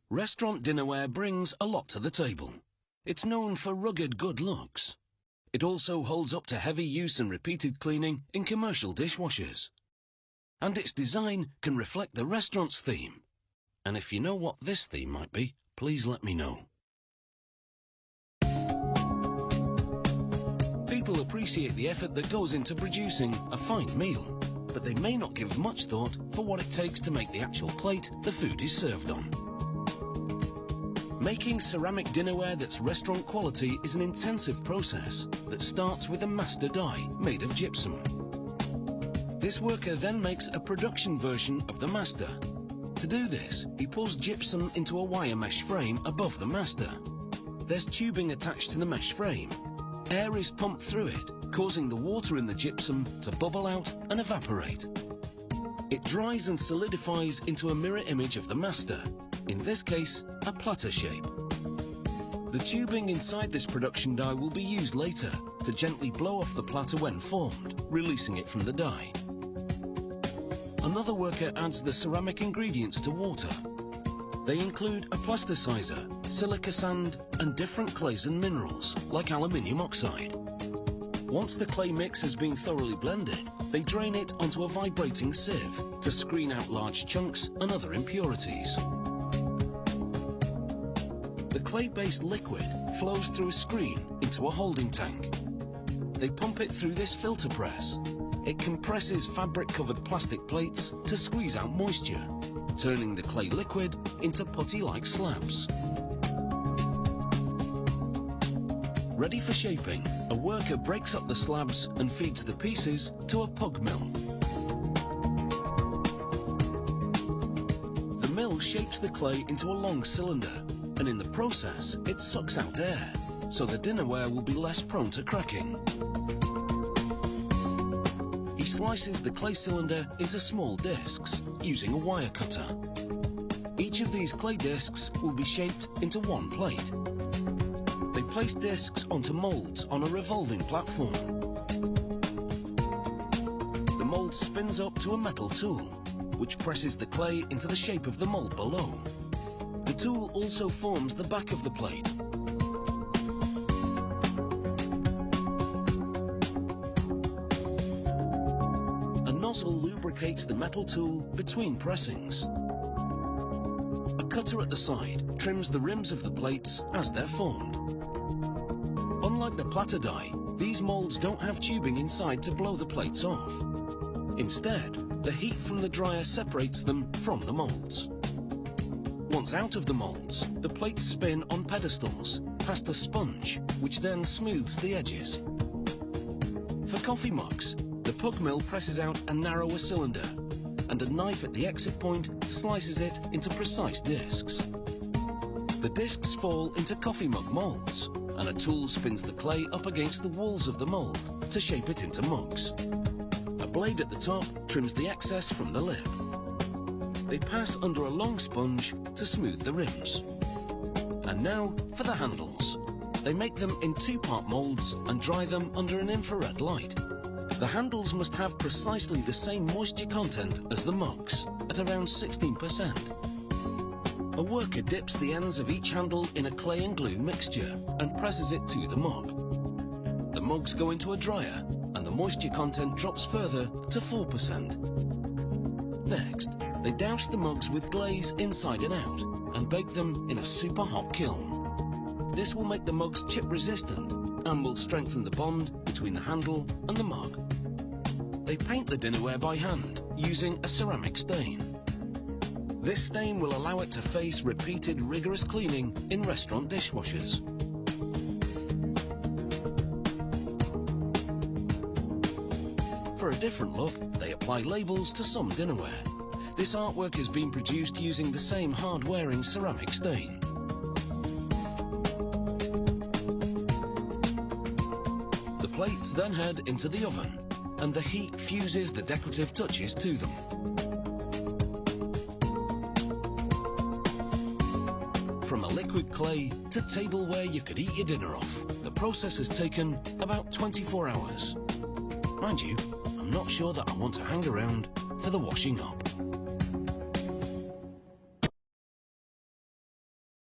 Restaurant dinnerware brings a lot to the table. It's known for rugged good looks. It also holds up to heavy use and repeated cleaning in commercial dishwashers. And its design can reflect the restaurant's theme. And if you know what this theme might be, please let me know. People appreciate the effort that goes into producing a fine meal, but they may not give much thought for what it takes to make the actual plate the food is served on. Making ceramic dinnerware that's restaurant quality is an intensive process that starts with a master die made of gypsum. This worker then makes a production version of the master. To do this, he pours gypsum into a wire mesh frame above the master. There's tubing attached to the mesh frame. Air is pumped through it, causing the water in the gypsum to bubble out and evaporate. It dries and solidifies into a mirror image of the master, in this case, a platter shape. The tubing inside this production die will be used later to gently blow off the platter when formed, releasing it from the die. Another worker adds the ceramic ingredients to water. They include a plasticizer, silica sand, and different clays and minerals, like aluminium oxide. Once the clay mix has been thoroughly blended, they drain it onto a vibrating sieve to screen out large chunks and other impurities. The clay-based liquid flows through a screen into a holding tank. They pump it through this filter press. It compresses fabric-covered plastic plates to squeeze out moisture, turning the clay liquid into putty-like slabs. Ready for shaping, a worker breaks up the slabs and feeds the pieces to a pug mill. The mill shapes the clay into a long cylinder, and in the process, it sucks out air, so the dinnerware will be less prone to cracking. He slices the clay cylinder into small discs using a wire cutter. Each of these clay discs will be shaped into one plate. They place discs onto molds on a revolving platform. The mold spins up to a metal tool, which presses the clay into the shape of the mold below. The tool also forms the back of the plate. A nozzle lubricates the metal tool between pressings. A cutter at the side trims the rims of the plates as they're formed. Unlike the platter die, these molds don't have tubing inside to blow the plates off. Instead, the heat from the dryer separates them from the molds. Once out of the molds, the plates spin on pedestals, past a sponge, which then smooths the edges. For coffee mugs, the pug mill presses out a narrower cylinder, and a knife at the exit point slices it into precise discs. The discs fall into coffee mug molds, and a tool spins the clay up against the walls of the mold to shape it into mugs. A blade at the top trims the excess from the lip. They pass under a long sponge to smooth the rims. And now for the handles. They make them in two-part molds and dry them under an infrared light. The handles must have precisely the same moisture content as the mugs, at around 16%. A worker dips the ends of each handle in a clay and glue mixture and presses it to the mug. The mugs go into a dryer and the moisture content drops further to 4%. Next, they douse the mugs with glaze inside and out and bake them in a super hot kiln. This will make the mugs chip resistant and will strengthen the bond between the handle and the mug. They paint the dinnerware by hand using a ceramic stain. This stain will allow it to face repeated rigorous cleaning in restaurant dishwashers. For a different look, they apply labels to some dinnerware. This artwork has been produced using the same hard-wearing ceramic stain. The plates then head into the oven, and the heat fuses the decorative touches to them. From a liquid clay to tableware you could eat your dinner off, the process has taken about 24 hours. Mind you, I'm not sure that I want to hang around for the washing up.